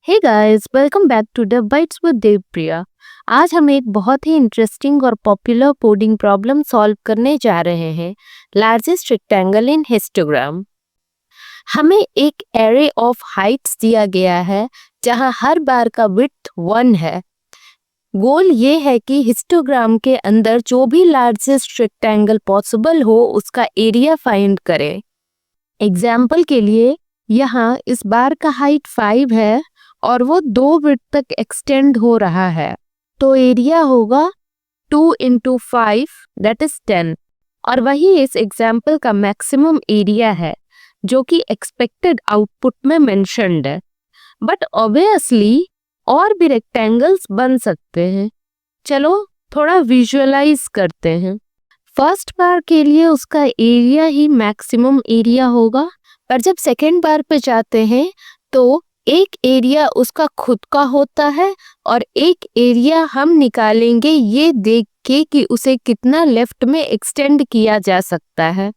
Hey guys, welcome back to the bytes with Devpriya. आज हम एक बहुत ही इंटरेस्टिंग और पॉपुलर कोडिंग प्रॉब्लम सॉल्व करने जा रहे हैं। Largest rectangle in histogram. हमें एक एरे ऑफ हाइट्स दिया गया है जहां हर बार का विड्थ 1 है। गोल ये है कि हिस्टोग्राम के अंदर जो भी लार्जेस्ट रेक्टेंगल पॉसिबल हो उसका एरिया फाइंड करें। एग्जाम्पल के लिए यहाँ इस बार का हाइट 5 है और वो 2 विड्थ तक एक्सटेंड हो रहा है, तो एरिया होगा 2 इंटू 5 दैट इज 10। और वही इस एग्जाम्पल का मैक्सिमम एरिया है जो कि एक्सपेक्टेड आउटपुट में मेंशन्ड है। बट ऑब्वियसली और भी रेक्टेंगल्स बन सकते हैं। चलो थोड़ा विजुअलाइज करते हैं। फर्स्ट बार के लिए उसका एरिया ही मैक्सिमम एरिया होगा, पर जब सेकेंड बार पे जाते हैं तो एक एरिया उसका खुद का होता है और एक एरिया हम निकालेंगे ये देख के कि उसे कितना लेफ्ट में एक्सटेंड किया जा सकता है।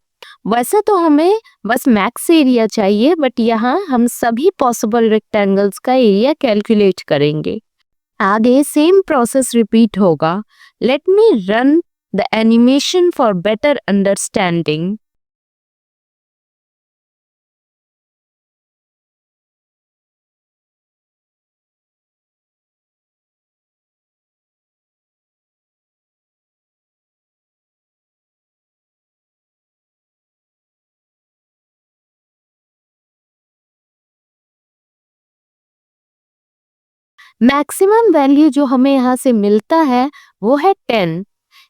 वैसे तो हमें बस मैक्स एरिया चाहिए, बट यहाँ हम सभी पॉसिबल रेक्टेंगल्स का एरिया कैलकुलेट करेंगे। आगे सेम प्रोसेस रिपीट होगा। Let me run the animation for better understanding. Maximum value जो हमें यहाँ से मिलता है वो है 10।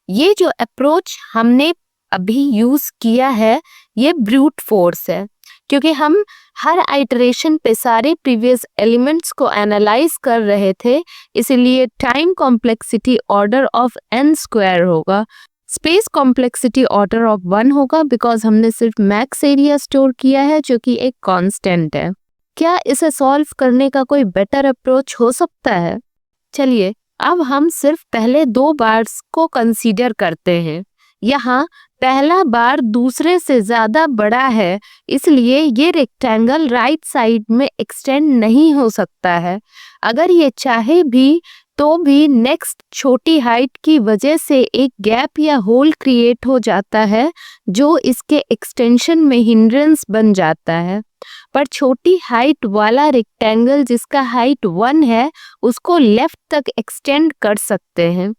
ये जो अप्रोच हमने अभी यूज किया है ये ब्रूट फोर्स है, क्योंकि हम हर आइटरेशन पे सारे प्रीवियस एलिमेंट्स को एनालाइज कर रहे थे, इसलिए time complexity order of n square होगा। स्पेस कॉम्प्लेक्सिटी ऑर्डर ऑफ 1 होगा बिकॉज हमने सिर्फ मैक्स एरिया स्टोर किया है जो कि एक कांस्टेंट है। क्या इसे सॉल्व करने का कोई बेटर अप्रोच हो सकता है? चलिए अब हम सिर्फ पहले 2 बार्स को कंसीडर करते हैं। यहाँ पहला बार दूसरे से ज्यादा बड़ा है, इसलिए ये रेक्टेंगल राइट साइड में एक्सटेंड नहीं हो सकता है। अगर ये चाहे भी तो भी नेक्स्ट छोटी हाइट की वजह से एक गैप या होल क्रिएट हो जाता है जो इसके एक्सटेंशन में हिंड्रेंस बन जाता है। पर छोटी हाइट वाला रेक्टेंगल जिसका हाइट 1 है उसको लेफ्ट तक एक्सटेंड कर सकते हैं।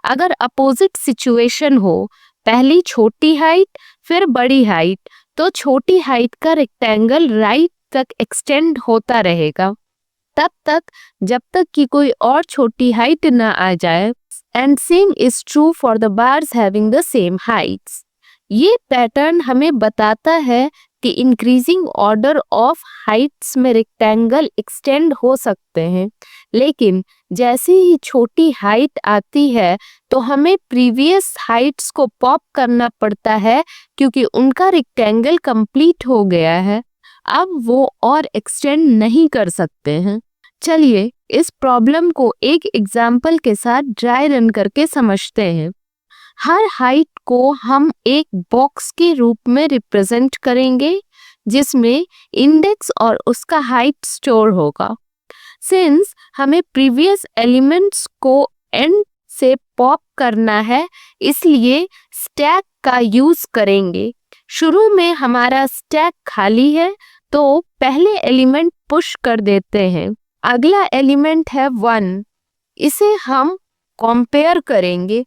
अगर अपोजिट सिचुएशन हो, पहली छोटी हाइट फिर बड़ी हाइट, तो छोटी हाइट का रेक्टेंगल राइट तक एक्सटेंड होता रहेगा तब तक जब तक कि कोई और छोटी हाइट ना आ जाए। And same is true for the bars having the same Heights. ये पैटर्न हमें बताता है कि इंक्रीजिंग ऑर्डर ऑफ हाइट्स में रेक्टेंगल एक्सटेंड हो सकते हैं, लेकिन जैसे ही छोटी हाइट आती है तो हमें प्रीवियस हाइट्स को पॉप करना पड़ता है क्योंकि उनका रेक्टेंगल कंप्लीट हो गया है। अब वो और एक्सटेंड नहीं कर सकते हैं। चलिए इस प्रॉब्लम को एक एग्जाम्पल के साथ ड्राई रन करके समझते हैं। हर हाइट को हम एक बॉक्स के रूप में रिप्रेजेंट करेंगे जिसमें इंडेक्स और उसका हाइट स्टोर होगा। सिंस हमें प्रीवियस एलिमेंट्स को एंड से पॉप करना है, इसलिए स्टैक का यूज करेंगे। शुरू में हमारा स्टैक खाली है तो पहले एलिमेंट पुश कर देते हैं। अगला एलिमेंट है 1, इसे हम कंपेयर करेंगे।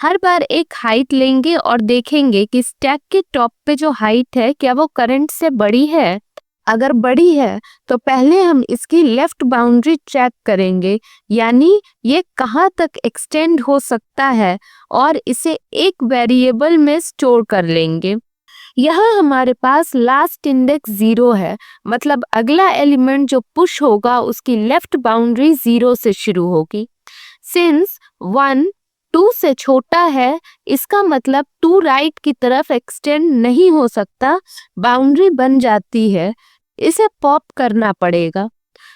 हर बार एक हाइट लेंगे और देखेंगे कि स्टैक के टॉप पे जो हाइट है क्या वो करंट से बड़ी है। अगर बड़ी है तो पहले हम इसकी लेफ्ट बाउंड्री ट्रैक करेंगे, यानी ये कहाँ तक एक्सटेंड हो सकता है, और इसे एक वेरिएबल में स्टोर कर लेंगे। यहाँ हमारे पास लास्ट इंडेक्स 0 है, मतलब अगला एलिमेंट जो पुश होगा उसकी लेफ्ट बाउंड्री 0 से शुरू होगी। सिंस 1 2 से छोटा है, इसका मतलब 2 राइट की तरफ एक्सटेंड नहीं हो सकता, बाउंड्री बन जाती है, इसे पॉप करना पड़ेगा।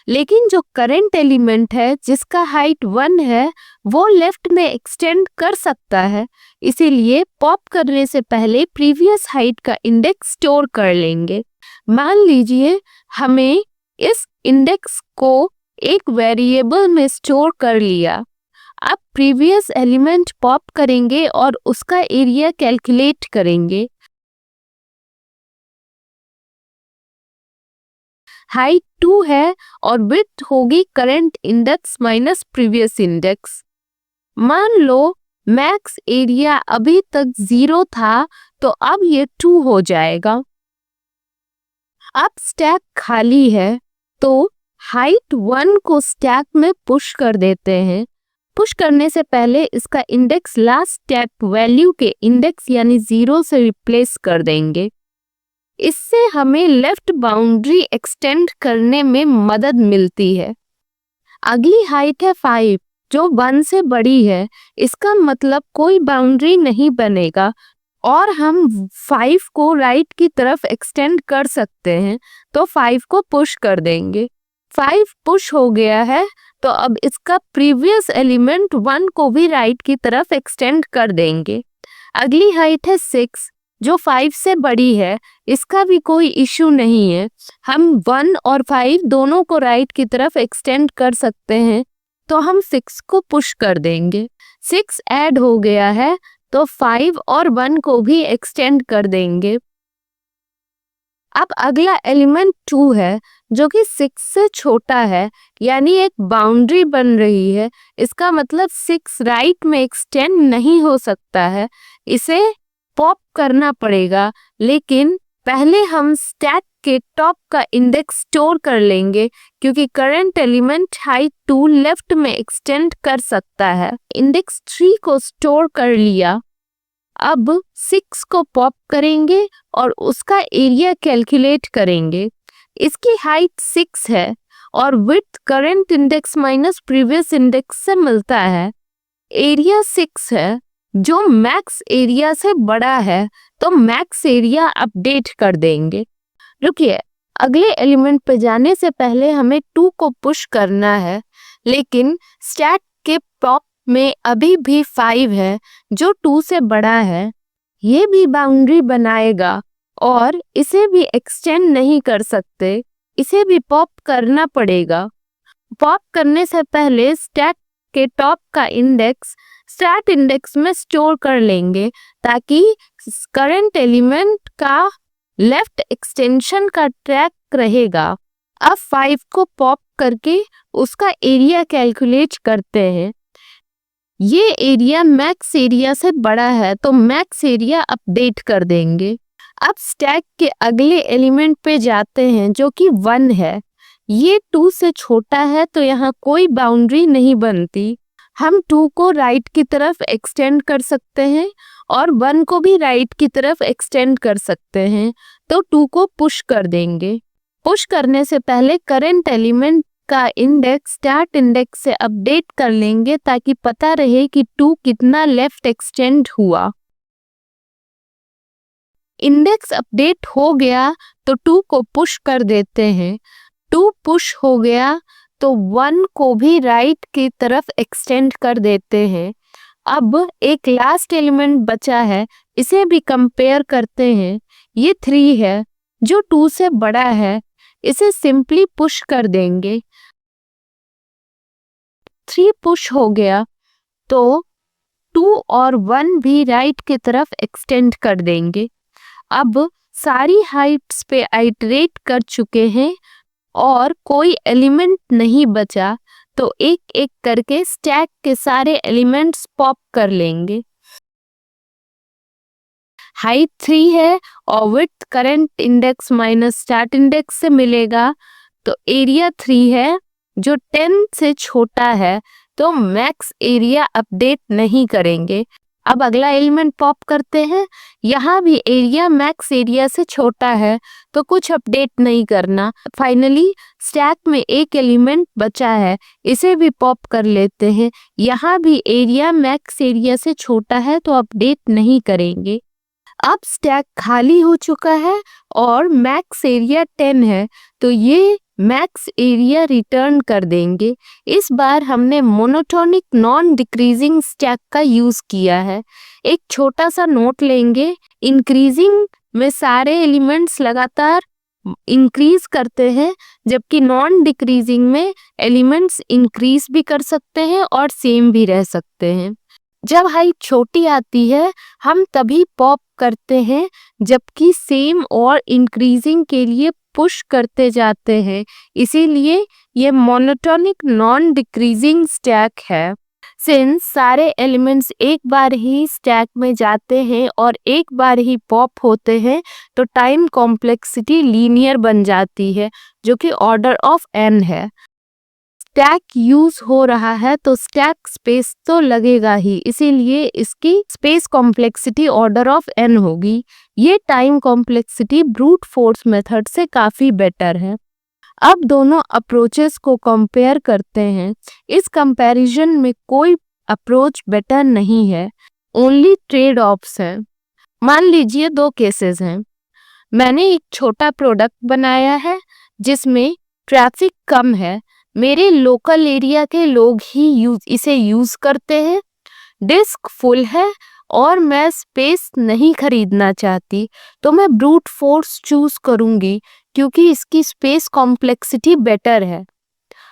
लेकिन जो करंट एलिमेंट है जिसका हाइट 1 है वो लेफ्ट में एक्सटेंड कर सकता है, इसीलिए पॉप करने से पहले प्रीवियस हाइट का इंडेक्स स्टोर कर लेंगे। मान लीजिए हमें इस इंडेक्स को एक वेरिएबल में स्टोर कर लिया। अब प्रीवियस एलिमेंट पॉप करेंगे और उसका एरिया कैलकुलेट करेंगे। हाइट 2 है और विड्थ होगी current index minus previous index. मान लो मैक्स एरिया अभी तक 0 था, तो अब ये 2 हो जाएगा। अब स्टैक खाली है, तो हाइट 1 को स्टैक में पुश कर देते हैं। पुश करने से पहले इसका इंडेक्स लास्ट स्टैक वैल्यू के इंडेक्स यानी 0 से रिप्लेस कर देंगे। इससे हमें लेफ्ट बाउंड्री एक्सटेंड करने में मदद मिलती है। अगली हाइट है 5, जो 1 से बड़ी है। इसका मतलब कोई बाउंड्री नहीं बनेगा और हम 5 को राइट की तरफ एक्सटेंड कर सकते हैं, तो 5 को पुश कर देंगे। 5 पुश हो गया है, तो अब इसका प्रीवियस एलिमेंट 1 को भी राइट की तरफ एक्सटेंड कर देंगे। अगली हाइट है 6, जो 5 से बड़ी है। इसका भी कोई इश्यू नहीं है, हम 1 और 5 दोनों को राइट की तरफ एक्सटेंड कर सकते हैं, तो हम 6 को पुश कर देंगे। 6 ऐड हो गया है, तो 5 और 1 को भी एक्सटेंड कर देंगे। अब अगला एलिमेंट 2 है, जो कि 6 से छोटा है, यानी एक बाउंड्री बन रही है। इसका मतलब 6 राइट में एक्सटेंड नहीं हो सकता है, इसे पॉप करना पड़ेगा। लेकिन पहले हम स्टैक के टॉप का इंडेक्स स्टोर कर लेंगे, क्योंकि करंट एलिमेंट हाइट 2 लेफ्ट में एक्सटेंड कर सकता है। इंडेक्स 3 को स्टोर कर लिया। अब 6 को पॉप करेंगे और उसका एरिया कैलकुलेट करेंगे। इसकी हाइट 6 है और width current index minus previous index से मिलता है। एरिया 6 है, जो मैक्स एरिया से बड़ा है, तो मैक्स एरिया अपडेट कर देंगे। रुकिए, अगले एलिमेंट पे जाने से पहले हमें 2 को पुश करना है, लेकिन स्टैक के टॉप में अभी भी 5 है, जो 2 से बड़ा है। ये भी बाउंड्री बनाएगा और इसे भी एक्सटेंड नहीं कर सकते, इसे भी पॉप करना पड़ेगा। पॉप करने से पहले स्टैक के टॉप का इंडेक्स स्टैट इंडेक्स में स्टोर कर लेंगे, ताकि करंट एलिमेंट का लेफ्ट एक्सटेंशन का ट्रैक रहेगा। अब 5 को पॉप करके उसका एरिया कैलकुलेट करते हैं। ये एरिया मैक्स एरिया से बड़ा है, तो मैक्स एरिया अपडेट कर देंगे। अब स्टैक के अगले एलिमेंट पे जाते हैं, जो कि 1 है। ये 2 से छोटा है, तो यहाँ कोई बाउंड्री नहीं बनती। हम 2 को राइट की तरफ एक्सटेंड कर सकते हैं और 1 को भी राइट की तरफ एक्सटेंड कर सकते हैं, तो 2 को पुश कर देंगे। पुश करने से पहले करंट एलिमेंट का इंडेक्स स्टार्ट इंडेक्स से अपडेट कर लेंगे, ताकि पता रहे कि 2 कितना लेफ्ट एक्सटेंड हुआ। इंडेक्स अपडेट हो गया, तो 2 को पुश कर देते हैं। 2 पुश हो गया, तो 1 को भी राइट की तरफ एक्सटेंड कर देते हैं। अब एक लास्ट एलिमेंट बचा है, इसे भी कंपेयर करते हैं। ये 3 है, जो 2 से बड़ा है, इसे सिंपली पुश कर देंगे। 3 पुश हो गया, तो 2 और 1 भी राइट की तरफ एक्सटेंड कर देंगे। अब सारी हाइट्स पे आइटरेट कर चुके हैं और कोई एलिमेंट नहीं बचा, तो एक एक करके स्टैक के सारे एलिमेंट्स पॉप कर लेंगे। हाइट 3 है और width current index minus start index से मिलेगा, तो एरिया 3 है, जो 10 से छोटा है, तो मैक्स एरिया अपडेट नहीं करेंगे। अब अगला एलिमेंट पॉप करते हैं। यहाँ भी एरिया मैक्स एरिया से छोटा है, तो कुछ अपडेट नहीं करना। फाइनली स्टैक में एक एलिमेंट बचा है, इसे भी पॉप कर लेते हैं। यहाँ भी एरिया मैक्स एरिया से छोटा है, तो अपडेट नहीं करेंगे। अब स्टैक खाली हो चुका है और मैक्स एरिया 10 है, तो ये मैक्स एरिया रिटर्न कर देंगे। इस बार हमने मोनोटोनिक नॉन डिक्रीजिंग स्टैक का यूज किया है। एक छोटा सा नोट लेंगे, इंक्रीजिंग में सारे एलिमेंट्स लगातार इंक्रीज करते हैं, जबकि नॉन डिक्रीजिंग में एलिमेंट्स इंक्रीज भी कर सकते हैं और सेम भी रह सकते हैं। जब हाइट छोटी आती है हम तभी पॉप करते हैं, जबकि सेम और इंक्रीजिंग के लिए पुश करते जाते हैं। इसीलिए ये मोनोटोनिक नॉन डिक्रीजिंग स्टैक है। सिंस सारे एलिमेंट्स एक बार ही स्टैक में जाते हैं और एक बार ही पॉप होते हैं, तो टाइम कॉम्प्लेक्सिटी लीनियर बन जाती है, जो कि ऑर्डर ऑफ n है। स्टैक यूज हो रहा है तो स्टैक स्पेस तो लगेगा ही, इसीलिए इसकी space complexity order of n होगी। ये time complexity brute force method से काफी बेटर है। अब दोनों अप्रोचेस को कंपेयर करते हैं। इस कंपैरिजन में कोई अप्रोच बेटर नहीं है, ओनली ट्रेड ऑफ्स हैं। मान लीजिए दो केसेस हैं। मैंने एक छोटा प्रोडक्ट बनाया है जिसमें ट्रैफिक कम है, मेरे लोकल एरिया के लोग ही इसे यूज करते हैं, डिस्क फुल है और मैं स्पेस नहीं खरीदना चाहती, तो मैं ब्रूट फोर्स चूज करूंगी क्योंकि इसकी स्पेस कॉम्प्लेक्सिटी बेटर है।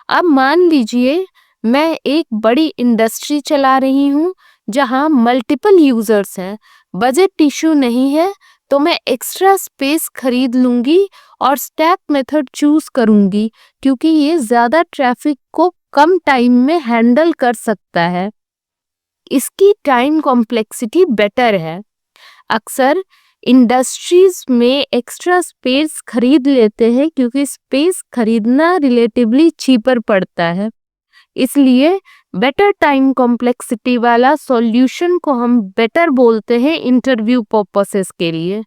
अब मान लीजिए मैं एक बड़ी इंडस्ट्री चला रही हूँ जहाँ मल्टीपल यूजर्स हैं, बजट इशू नहीं है, तो मैं एक्स्ट्रा स्पेस खरीद लूंगी और स्टैक मेथड चूज करूंगी क्योंकि ये ज्यादा ट्रैफिक को कम टाइम में हैंडल कर सकता है। इसकी टाइम कॉम्प्लेक्सिटी बेटर है। अक्सर इंडस्ट्रीज में एक्स्ट्रा स्पेस खरीद लेते हैं क्योंकि स्पेस खरीदना रिलेटिवली चीपर पड़ता है। इसलिए बेटर टाइम कॉम्प्लेक्सिटी वाला सॉल्यूशन को हम बेटर बोलते हैं इंटरव्यू पर्पसेस के लिए।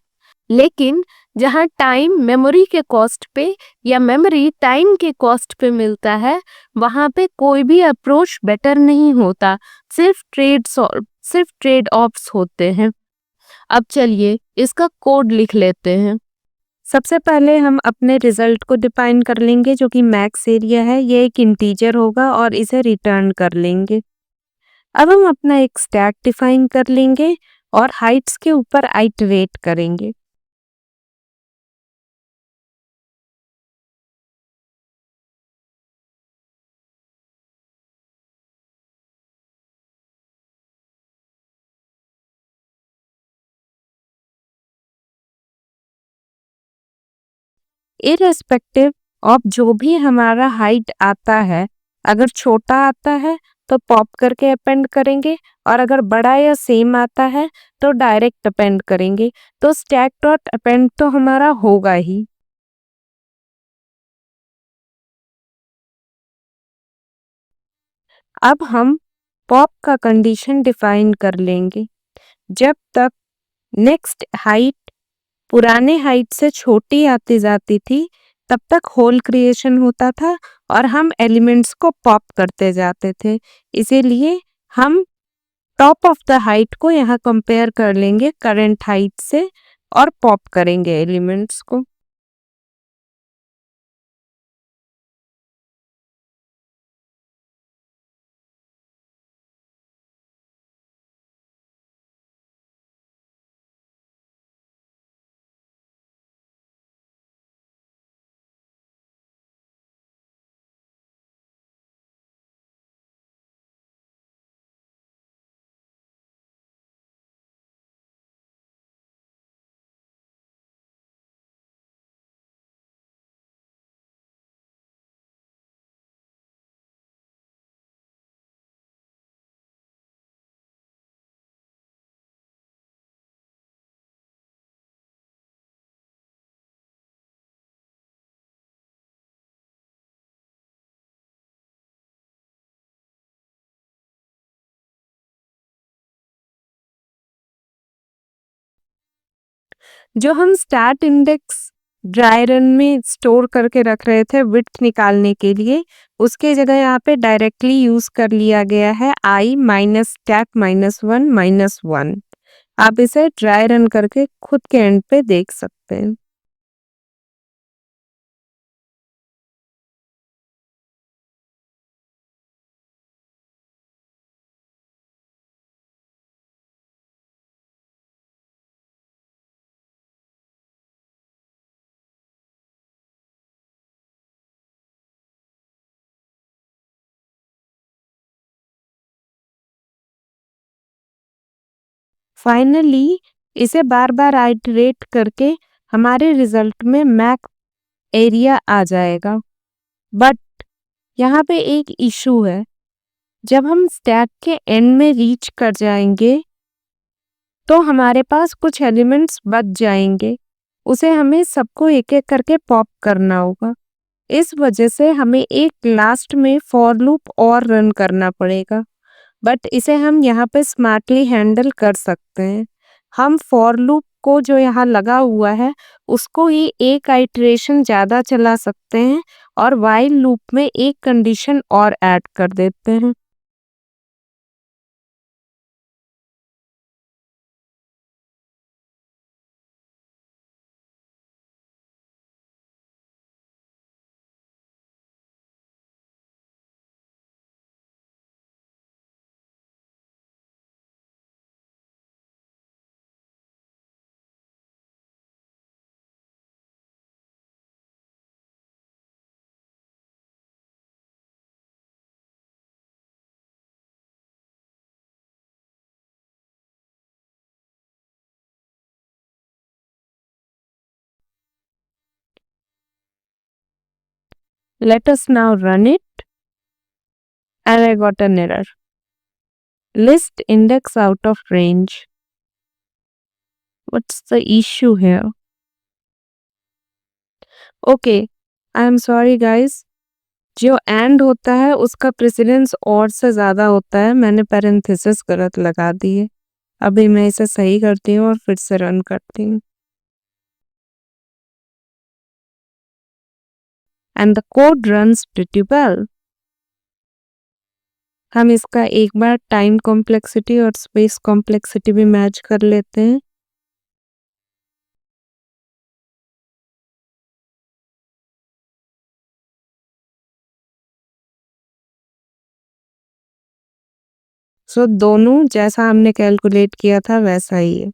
लेकिन जहाँ टाइम मेमोरी के कॉस्ट पे या मेमोरी टाइम के कॉस्ट पे मिलता है, वहाँ पे कोई भी अप्रोच बेटर नहीं होता, सिर्फ ट्रेड ऑफ्स होते हैं। अब चलिए इसका कोड लिख लेते हैं। सबसे पहले हम अपने रिजल्ट को डिफाइन कर लेंगे जो कि मैक्स एरिया है, ये एक इंटीजर होगा और इसे रिटर्न कर लेंगे। अब हम अपना एक स्टैक डिफाइन कर लेंगे और हाइट्स के ऊपर आइटरेट करेंगे। इररिस्पेक्टिव ऑफ जो भी हमारा हाइट आता है, अगर छोटा आता है तो पॉप करके अपेंड करेंगे और अगर बड़ा या सेम आता है तो डायरेक्ट अपेंड करेंगे। तो स्टैक डॉट अपेंड तो हमारा होगा ही। अब हम पॉप का कंडीशन डिफाइन कर लेंगे। जब तक नेक्स्ट हाइट पुराने हाइट से छोटी आती जाती थी, तब तक होल क्रिएशन होता था और हम एलिमेंट्स को पॉप करते जाते थे। इसीलिए हम टॉप ऑफ द हाइट को यहाँ कंपेयर कर लेंगे करंट हाइट से और पॉप करेंगे एलिमेंट्स को। जो हम स्टैट इंडेक्स ड्राई रन में स्टोर करके रख रहे थे विड्थ निकालने के लिए, उसके जगह यहाँ पे डायरेक्टली यूज कर लिया गया है i माइनस स्टैक -1 आप इसे ड्राई रन करके खुद के एंड पे देख सकते हैं। फाइनली इसे बार बार आइटरेट करके हमारे रिजल्ट में मैक्स एरिया आ जाएगा। बट यहाँ पे एक इशू है, जब हम स्टैक के एंड में रीच कर जाएंगे तो हमारे पास कुछ एलिमेंट्स बच जाएंगे, उसे हमें सबको एक एक करके पॉप करना होगा। इस वजह से हमें एक लास्ट में फॉर लूप और रन करना पड़ेगा, बट इसे हम यहाँ पे स्मार्टली हैंडल कर सकते हैं। हम फॉर लूप को जो यहाँ लगा हुआ है उसको ही एक आइटरेशन ज़्यादा चला सकते हैं और वाइल लूप में एक कंडीशन और ऐड कर देते हैं। Let us now run it, and I got an error. List index out of range. What's the issue here? Okay, I am sorry guys. जो एंड होता है उसका प्रेसिडेंस और से ज़्यादा होता है, मैंने पैरेंथेसिस गलत लगा दी है। अभी मैं इसे सही करती हूँ और फिर से रन करती हूँ। And the code runs pretty well. हम इसका एक बार टाइम कॉम्प्लेक्सिटी और स्पेस कॉम्प्लेक्सिटी भी मैच कर लेते हैं। सो दोनों जैसा हमने कैलकुलेट किया था वैसा ही है।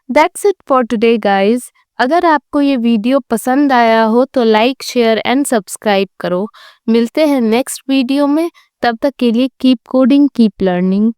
That's it for today guys. अगर आपको ये वीडियो पसंद आया हो तो लाइक शेयर एंड सब्सक्राइब करो। मिलते हैं नेक्स्ट वीडियो में, तब तक के लिए कीप कोडिंग कीप लर्निंग।